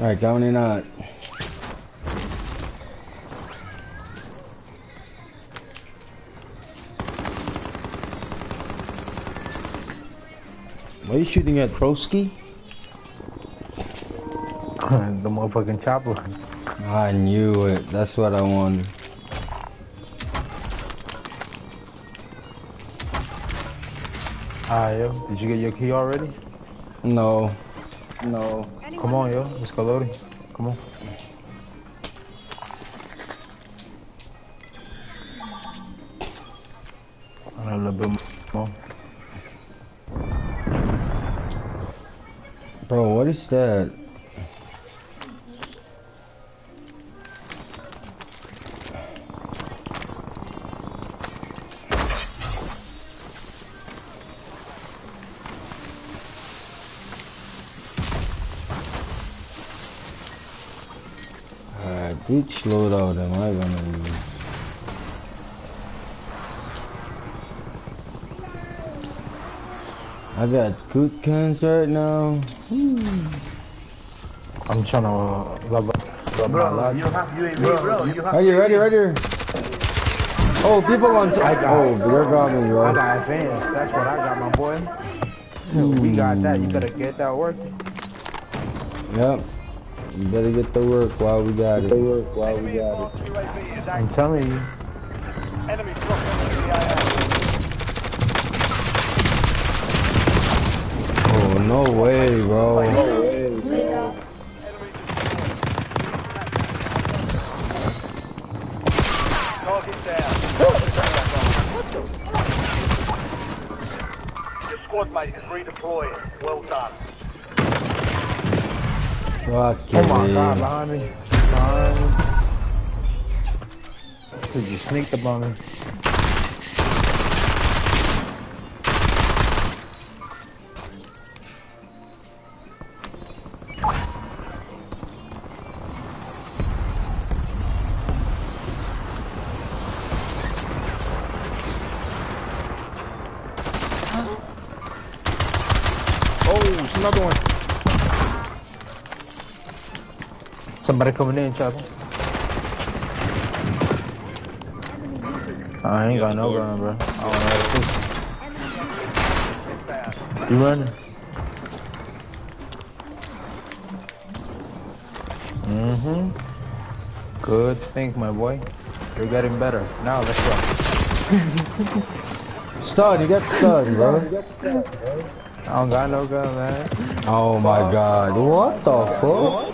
Alright, going in on. What are you shooting at, broski? The motherfucking chopper. I knew it. That's what I wanted. Alright, yo. Did you get your key already? No. No. Come on, yo. Let's go loading. Come on. A little bit more. Bro, what is that? Which loadout am I gonna use? I got good cans right now. I'm trying to love my life. You don't have UAV, bro. You have Right here. Oh, people want to. Oh, they're coming, bro. I got advanced. That's what I got, my boy. We got that. You better get that working. Yep. You better get to work while we got it. I'm telling you. enemy dropping into the AO. Oh, no way, bro. Target down. Your squad mate is redeploying. Well done. Fuck Oh my it. god, behind me. Did you sneak up on me? Oh, it's another one. Somebody coming in, Chopper. I ain't got no gun, bro. I don't know how to. You running? Good think, my boy. You're getting better. Now let's go. Stud, you got stud, bro. I don't got no gun, man. Oh my god. What the fuck?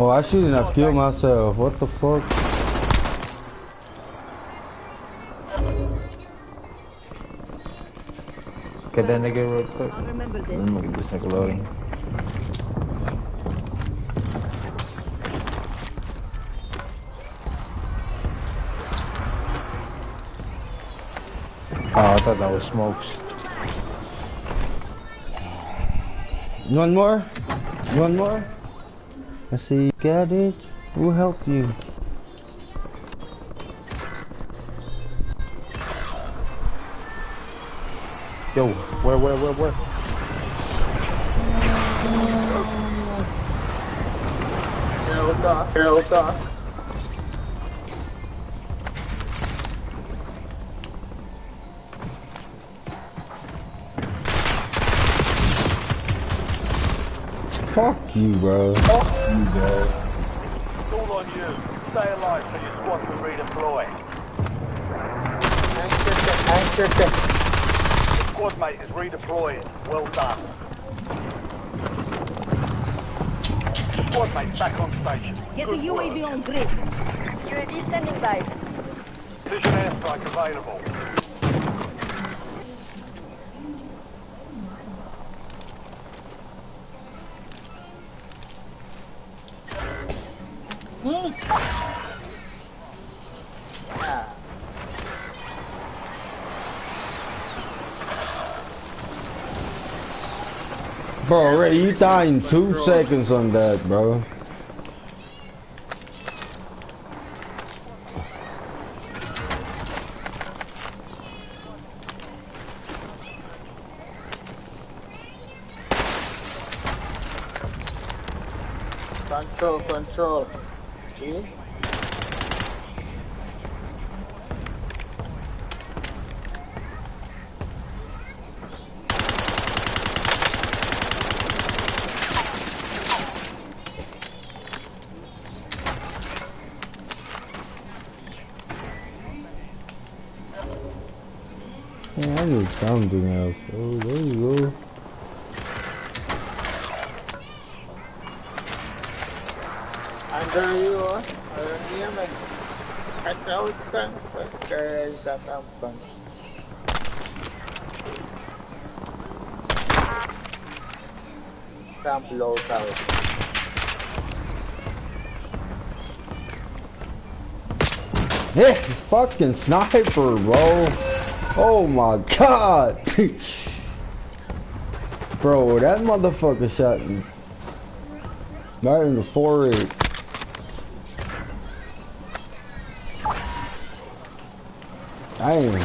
Oh, I shouldn't have killed myself. What the fuck? Get that nigga real quick. Let me get this nigga loading. Oh, I thought that was smokes. One more? One more? I see you got it. We'll help you. Yo, where? Here, what's up? Fuck you, bro. Fuck you, bro. It's all on you. Stay alive so your squad can redeploy. Your squad mate is redeploying. Well done. Squad mate back on station. Get the UAV on grid. UAV standing by. Precision airstrike available. Bro, Ray, you died in 2 seconds on that, bro. Control, control. See? Yeah, I need something else. Oh, there you go. Under you, niya may cut-out kan, basta itatampan. Camp loadout. Yeah, fucking sniper, bro. Oh my god. Bro, that motherfucker shot me right in the forehead. Damn.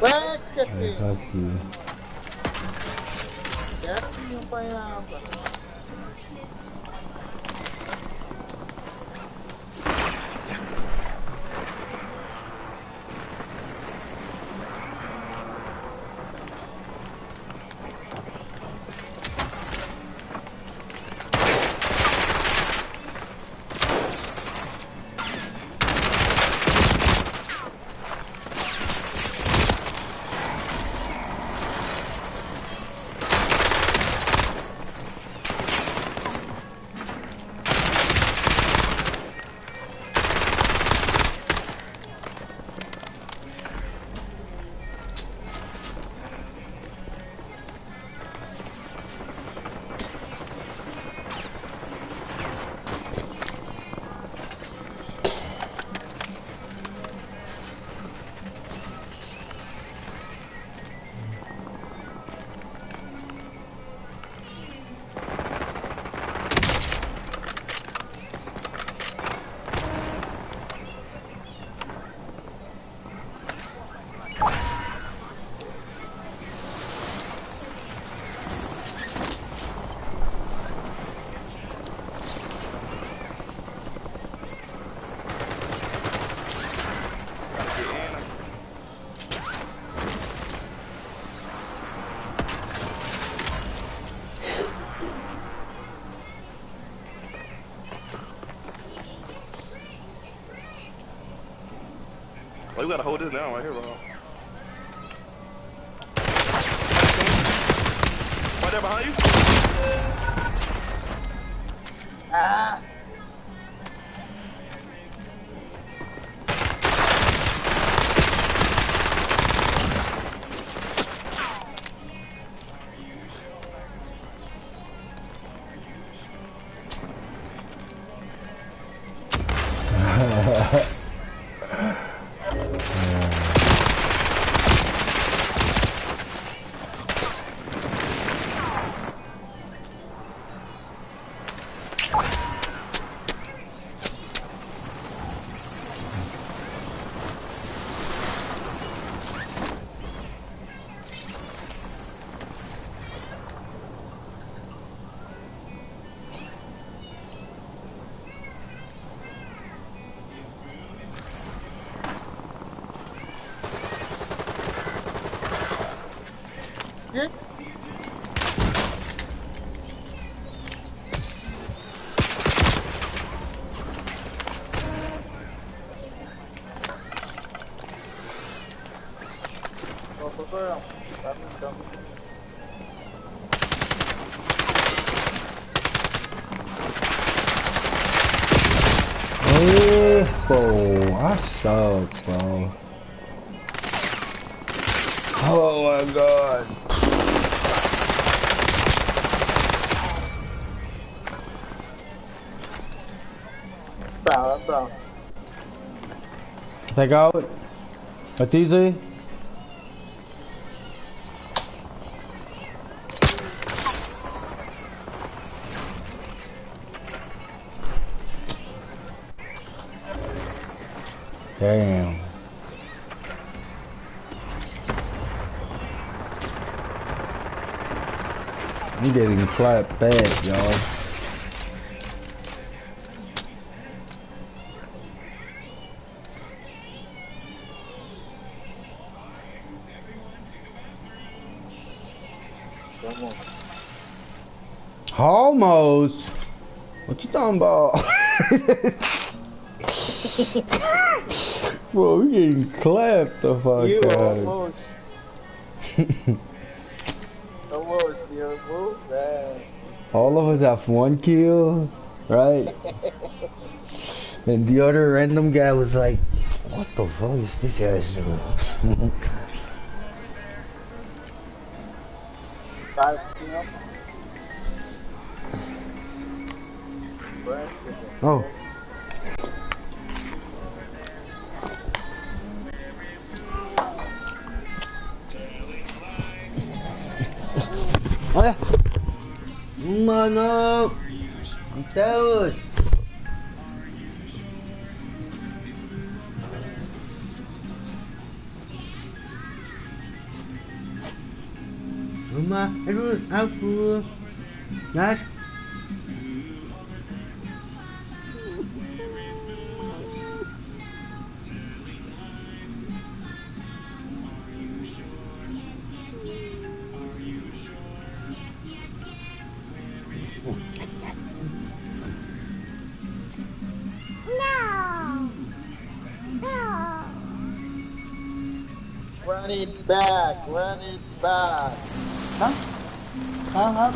Bakit Fuck you. Yan yung payaban. Oh, you gotta hold this down right here, bro. Right there behind you. Ah! Good. Oh, bro, I suck, bro. Oh my god. Brown. Take out. That's easy. Damn. You getting clapped bad, y'all. Almost. What you talking about? Bro, we getting clapped the fuck You out. almost. Almost, you move that. All of us have 1 kill, right? And the other random guy was like, what the fuck is this guy's doing? 5 p.m. Oh. Oh ya. Mana? Ang tawad. Rumah, aduh, aku. Nas. Run it back, run it back. Hah? Hah?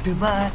Goodbye.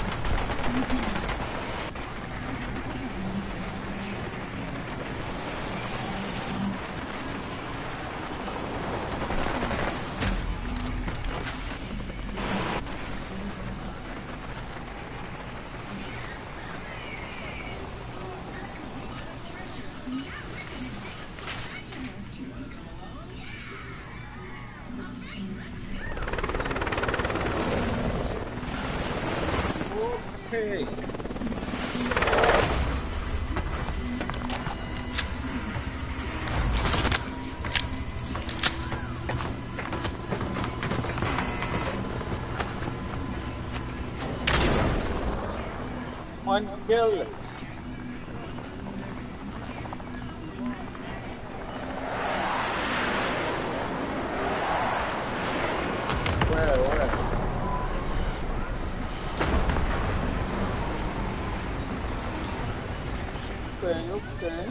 Okay. One kill. Where? Okay.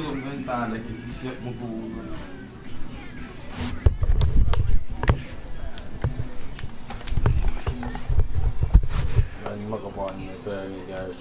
Yung ventana che si siamo con. Yan makabuhan nito guys.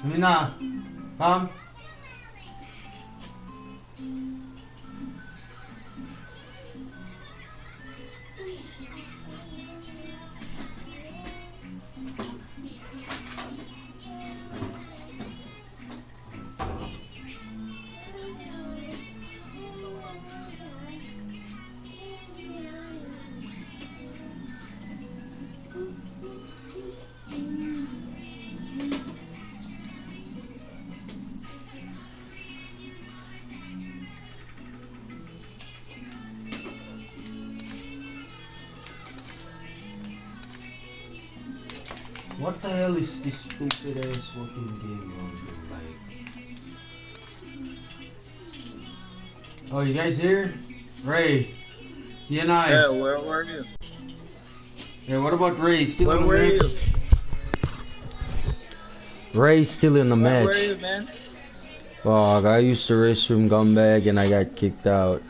Mina, come. What the hell is this stupid ass fucking game on? Like, oh, you guys here? Ray, you and I. Yeah, where were you? Yeah, what about Ray? Still Where in the were match? you? Ray's still in the Where match. were you, man? Fuck, I used the restroom, come back, and I got kicked out.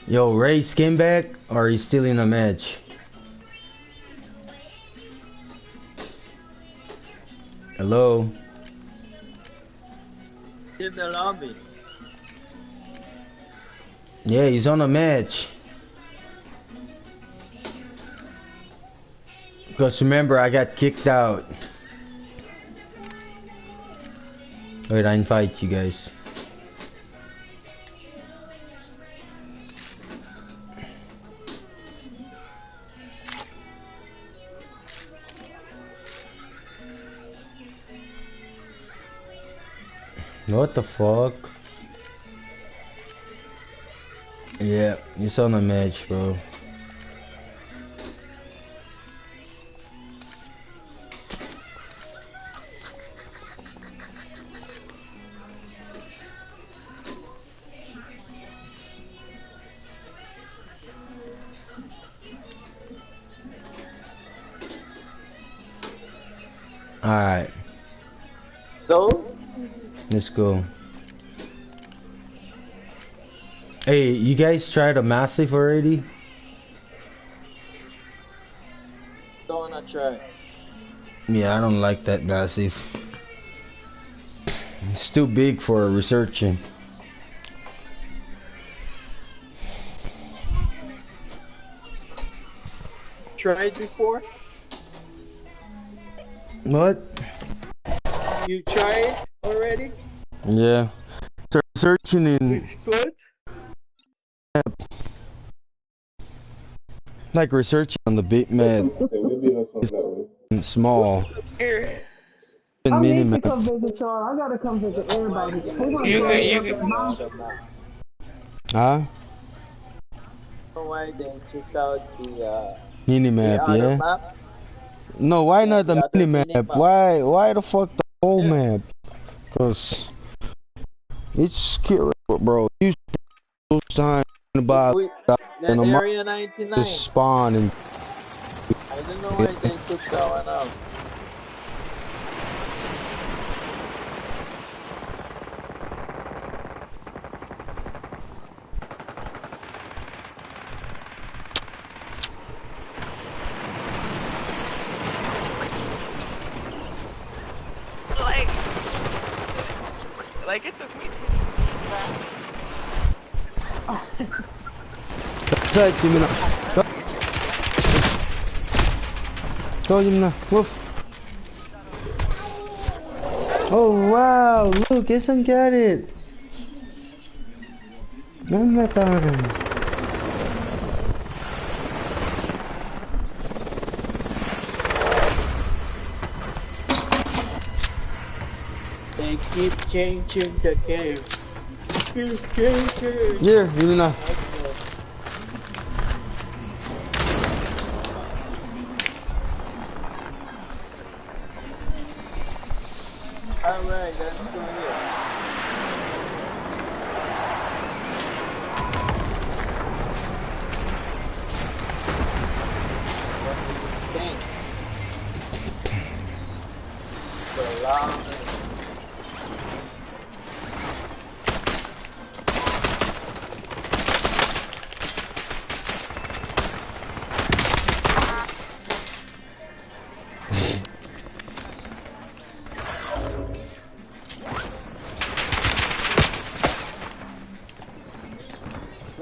Yo, Ray's came back, or he's still in the match? Hello? In the lobby. Yeah, he's on a match. Because remember, I got kicked out. Wait, I invite you guys. What the fuck? Yeah, he's on a match, bro. Alright, So? let's go. Hey, you guys tried a massive already? Don't wanna try. Yeah, I don't like that massive. It's too big for researching. Tried before? What? You tried already? Yeah. Start searching in It's good? like researching on the big map. It's small. And I mini need to map. come visit y'all. I gotta come visit everybody. You can. Huh? Why they took out the Mini map, other yeah. map? No, why not the the other mini mini map? map. Why the fuck the whole Yeah. map? Cause it's killer, bro. You those times about Wait, in the a month Area 99. to spawn and I don't know why they took that one out. Like it took me Side, Jimina. Go, Jimina. Woof. Oh wow! Look, isn't got it. Namakan. They keep changing the game. Keep changing. Here, yun na. Alright, let's go here. What do you think? The long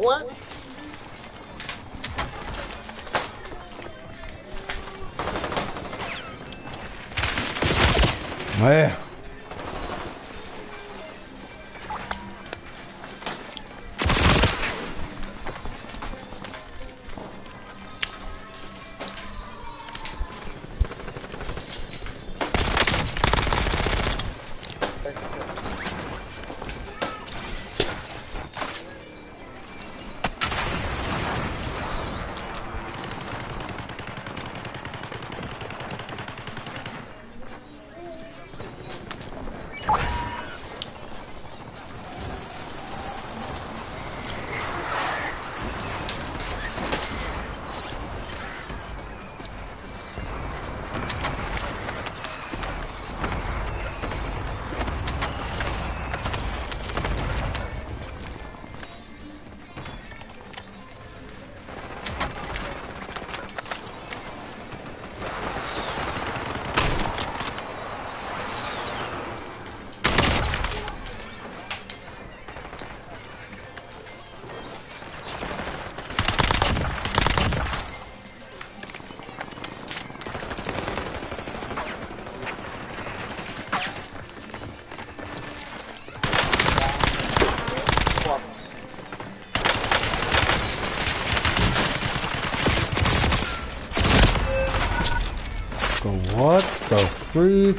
what? Eh. What the freak?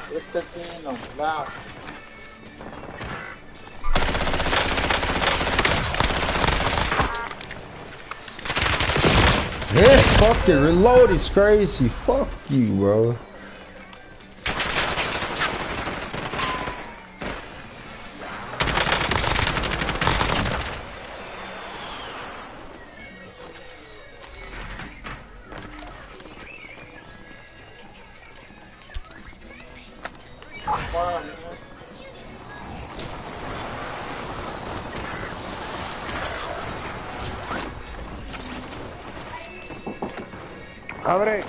What's the thing on loud? Yeah, fuck it, reload is crazy. Fuck you, bro. Come on, man. Abre.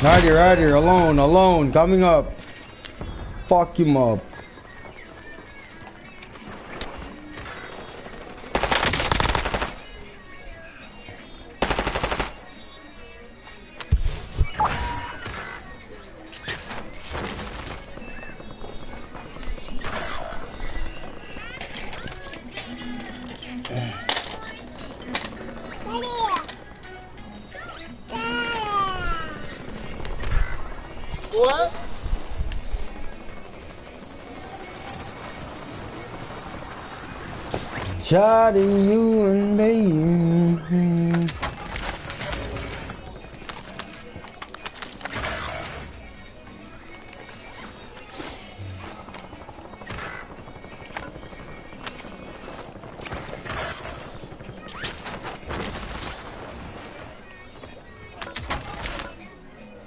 Right here, alone, coming up. Fuck him up. What? Shotting you and me.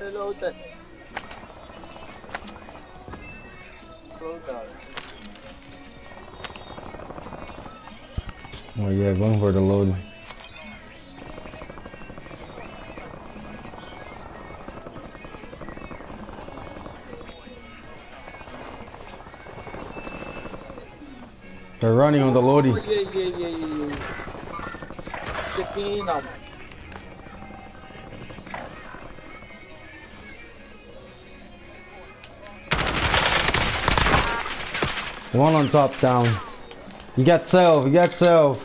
Reloaded. Reloaded. Oh yeah, going for the load. They're running on the loading. Oh, yeah. Checking them. One on top down. You got self, you got self.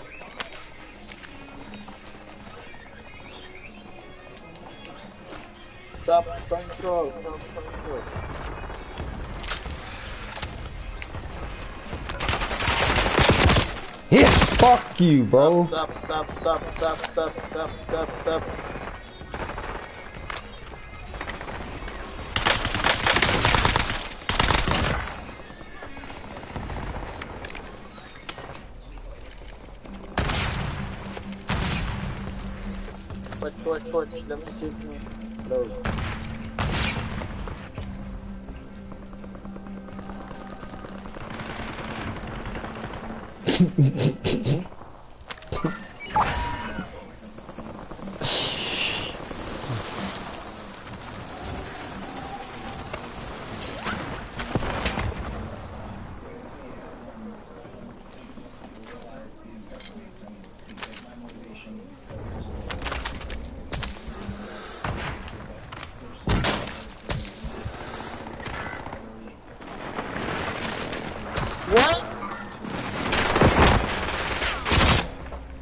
Stop control. Hit! Fuck you, bro. Stop. Watch. Let me check my load.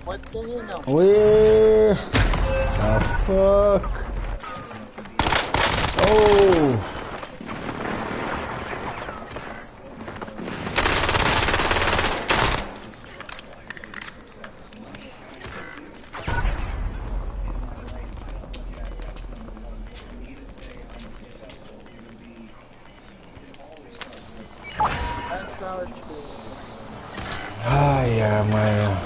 What do you know? Where the fuck? Oh! That's how it's going. Ah, yeah, man.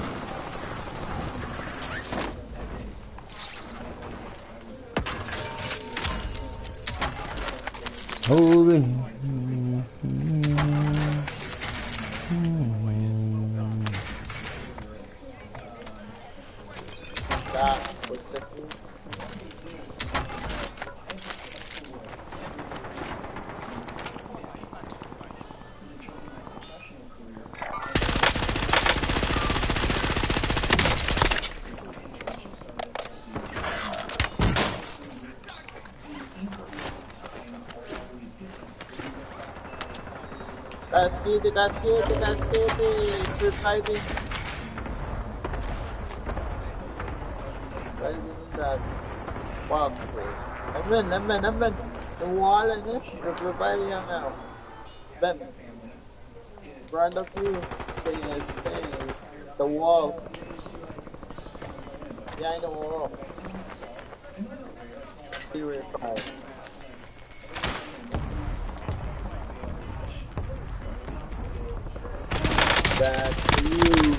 Holy. That was second. That's good. It's reviving. Reviving that. Wow. Naman. Nawala na. Reviving yan now. Bam. In front of you. Stay. The wall. Behind the wall. Be revived. Back to you.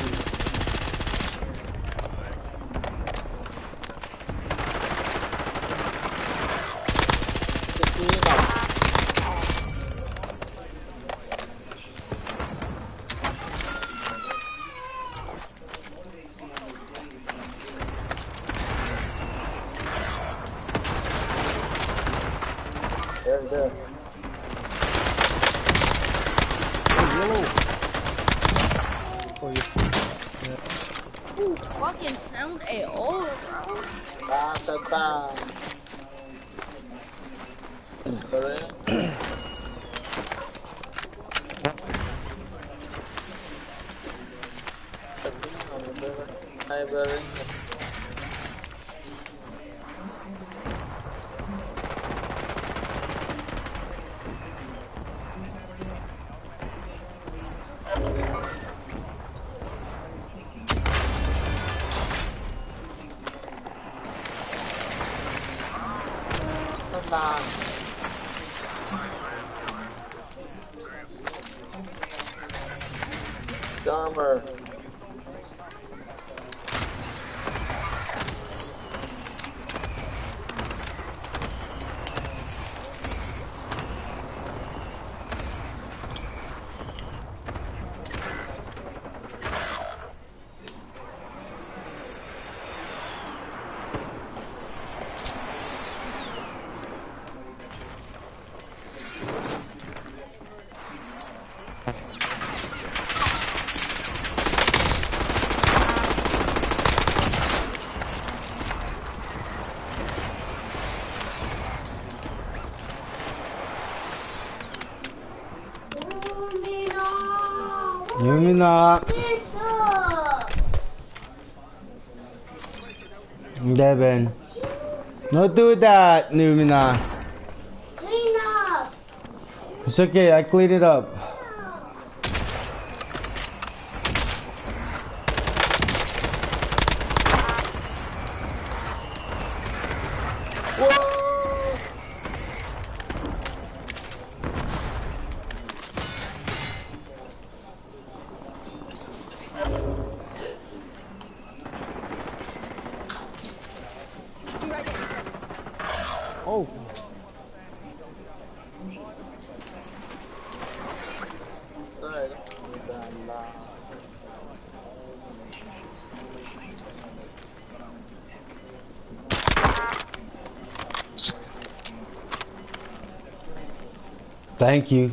There. Ooh, fucking sound at all, bro. Ta. Library. Armor. Lumina. Devin. Don't do that, Lumina. Clean up. It's okay, I cleaned it up. Oh. Thank you.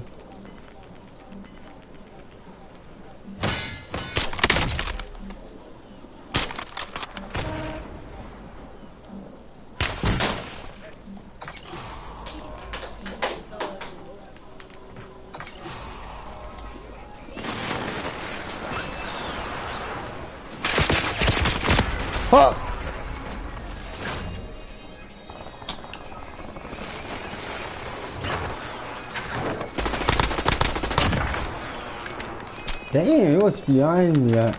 Fuck! Damn, it was behind me.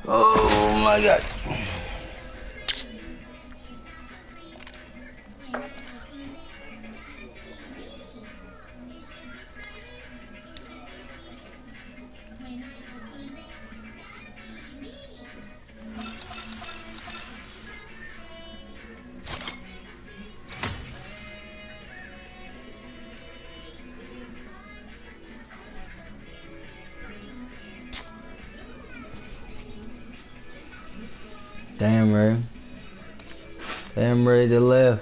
Oh my god. Damn, Ray. Damn, Ray, they left.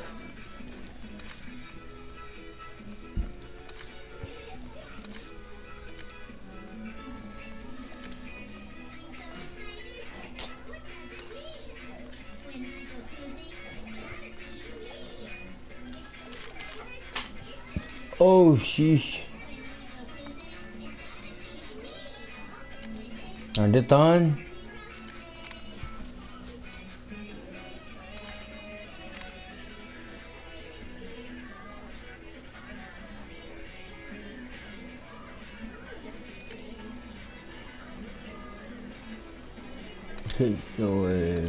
Oh, sheesh. Are they done? Take away.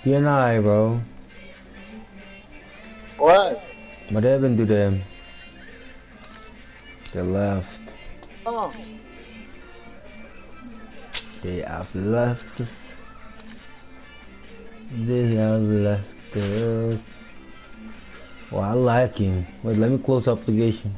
You and I, bro. What? What happened to them? They left. Oh. They have left us. They have left us. Oh, I like him. Wait, let me close application.